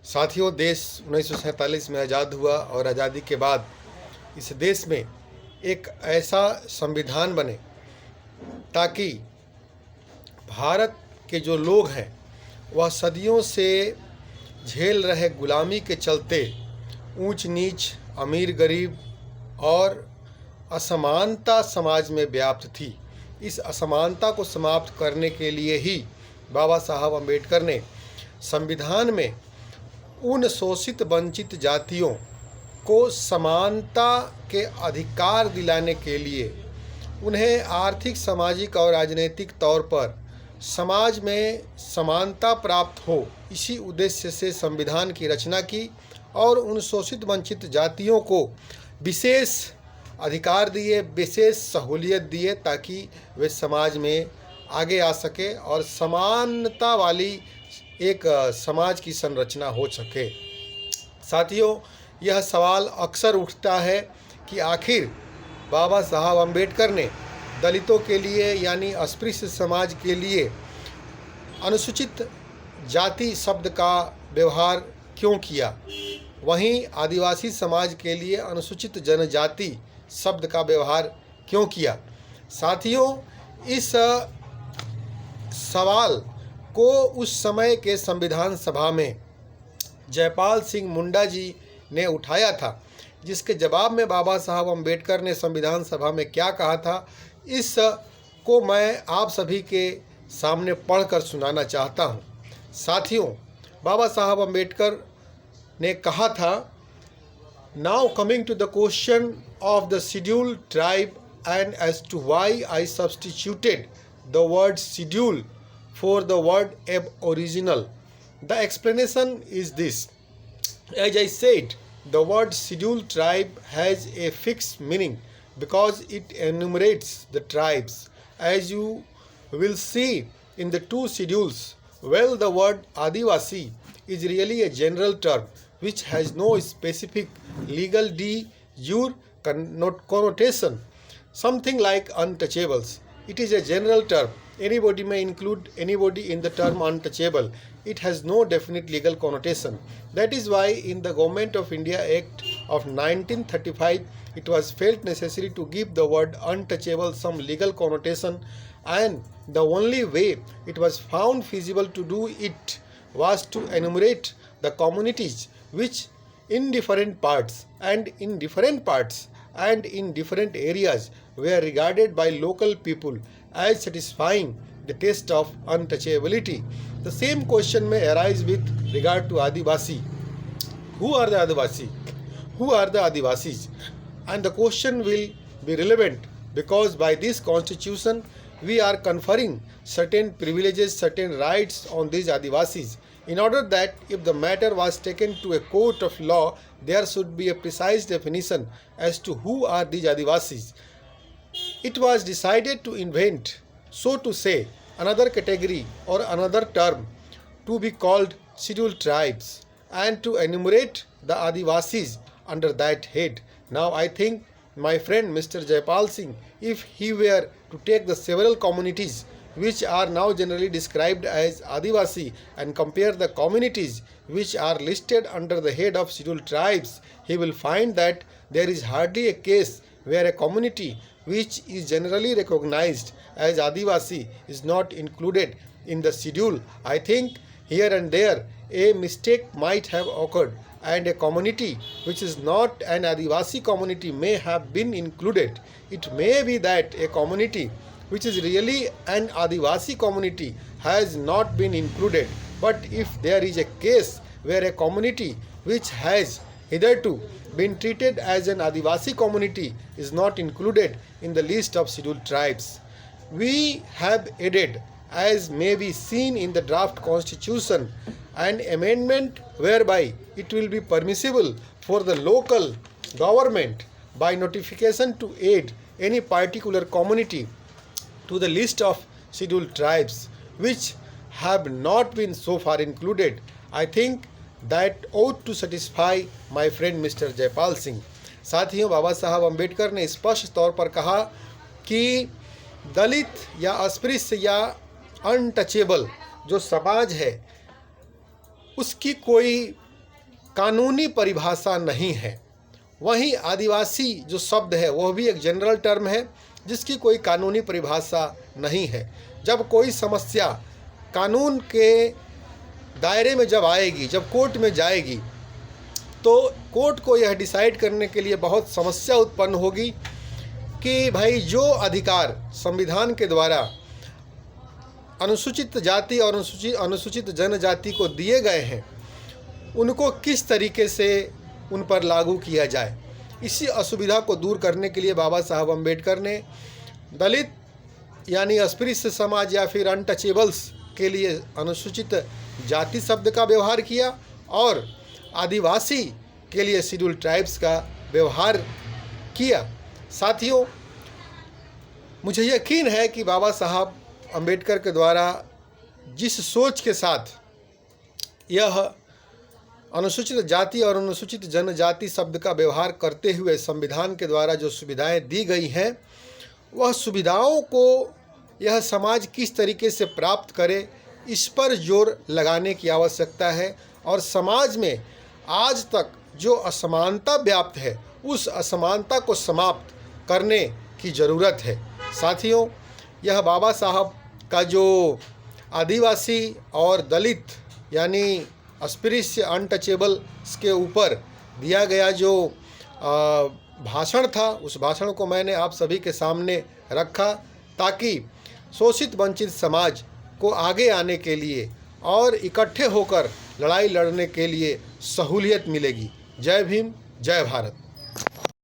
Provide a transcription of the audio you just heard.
साथियों, देश 1947 में आज़ाद हुआ और आज़ादी के बाद इस देश में एक ऐसा संविधान बने ताकि भारत के जो लोग हैं वह सदियों से झेल रहे गुलामी के चलते ऊंच नीच, अमीर गरीब और असमानता समाज में व्याप्त थी। इस असमानता को समाप्त करने के लिए ही बाबा साहब अम्बेडकर ने संविधान में उन शोषित वंचित जातियों को समानता के अधिकार दिलाने के लिए उन्हें आर्थिक, सामाजिक और राजनीतिक तौर पर समाज में समानता प्राप्त हो, इसी उद्देश्य से संविधान की रचना की और उन शोषित वंचित जातियों को विशेष अधिकार दिए, विशेष सहूलियत दिए ताकि वे समाज में आगे आ सके और समानता वाली एक समाज की संरचना हो सके। साथियों, यह सवाल अक्सर उठता है कि आखिर बाबा साहब अम्बेडकर ने दलितों के लिए यानी अस्पृश्य समाज के लिए अनुसूचित जाति शब्द का व्यवहार क्यों किया, वहीं आदिवासी समाज के लिए अनुसूचित जनजाति शब्द का व्यवहार क्यों किया। साथियों, इस सवाल को उस समय के संविधान सभा में जयपाल सिंह मुंडा जी ने उठाया था, जिसके जवाब में बाबा साहब अम्बेडकर ने संविधान सभा में क्या कहा था, इस को मैं आप सभी के सामने पढ़कर सुनाना चाहता हूँ। साथियों, बाबा साहब अम्बेडकर ने कहा था, now coming to the question of the schedule tribe and as to why I substituted the word schedule for the word aboriginal. The explanation is this. As I said, the word scheduled tribe has a fixed meaning because it enumerates the tribes. As you will see in the two schedules, well, the word Adivasi is really a general term which has no specific legal de jure connotation, something like untouchables. It is a general term. Anybody may include anybody in the term untouchable. It has no definite legal connotation. That is why in the Government of India Act of 1935, it was felt necessary to give the word untouchable some legal connotation, and the only way it was found feasible to do it was to enumerate the communities which in different parts and in different areas were regarded by local people as satisfying the test of untouchability. The same question may arise with regard to Adivasi. Who are the Adivasi? Who are the Adivasis? And the question will be relevant because by this constitution we are conferring certain privileges, certain rights on these Adivasis. In order that if the matter was taken to a court of law, there should be a precise definition as to who are these Adivasis. It was decided to invent, so to say, another category or another term to be called scheduled tribes and to enumerate the Adivasis under that head. Now I think my friend Mr. Jaypal Singh, if he were to take the several communities which are now generally described as Adivasi and compare the communities which are listed under the head of scheduled tribes, he will find that there is hardly a case where a community which is generally recognized as Adivasi is not included in the schedule. I think here and there a mistake might have occurred and a community which is not an Adivasi community may have been included. It may be that a community which is really an Adivasi community has not been included. But if there is a case where a community which has hitherto been treated as an Adivasi community is not included in the list of scheduled tribes, we have added, as may be seen in the draft constitution, an amendment whereby it will be permissible for the local government by notification to add any particular community to the list of scheduled tribes which have not been so far included. I think that ought to satisfy my friend Mr. Jaypal Singh. साथियों, बाबा साहब अम्बेडकर ने स्पष्ट तौर पर कहा कि दलित या अस्पृश्य या अनटचेबल जो समाज है उसकी कोई कानूनी परिभाषा नहीं है। वहीं आदिवासी जो शब्द है वह भी एक जनरल टर्म है जिसकी कोई कानूनी परिभाषा नहीं है। जब कोई समस्या कानून के दायरे में जब आएगी, जब कोर्ट में जाएगी, तो कोर्ट को यह डिसाइड करने के लिए बहुत समस्या उत्पन्न होगी कि भाई जो अधिकार संविधान के द्वारा अनुसूचित जाति और अनुसूचित जनजाति को दिए गए हैं उनको किस तरीके से उन पर लागू किया जाए। इसी असुविधा को दूर करने के लिए बाबा साहब अम्बेडकर ने दलित यानी अस्पृश्य समाज या फिर अनटचेबल्स के लिए अनुसूचित जाति शब्द का व्यवहार किया और आदिवासी के लिए शेड्यूल ट्राइब्स का व्यवहार किया। साथियों, मुझे यकीन है कि बाबा साहब अम्बेडकर के द्वारा जिस सोच के साथ यह अनुसूचित जाति और अनुसूचित जनजाति शब्द का व्यवहार करते हुए संविधान के द्वारा जो सुविधाएं दी गई हैं, वह सुविधाओं को यह समाज किस तरीके से प्राप्त करे, इस पर जोर लगाने की आवश्यकता है। और समाज में आज तक जो असमानता व्याप्त है उस असमानता को समाप्त करने की ज़रूरत है। साथियों, यह बाबा साहब का जो आदिवासी और दलित यानी अस्पृश्य अनटचेबल्स के ऊपर दिया गया जो भाषण था, उस भाषण को मैंने आप सभी के सामने रखा ताकि शोषित वंचित समाज को आगे आने के लिए और इकट्ठे होकर लड़ाई लड़ने के लिए सहूलियत मिलेगी। जय भीम, जय भारत।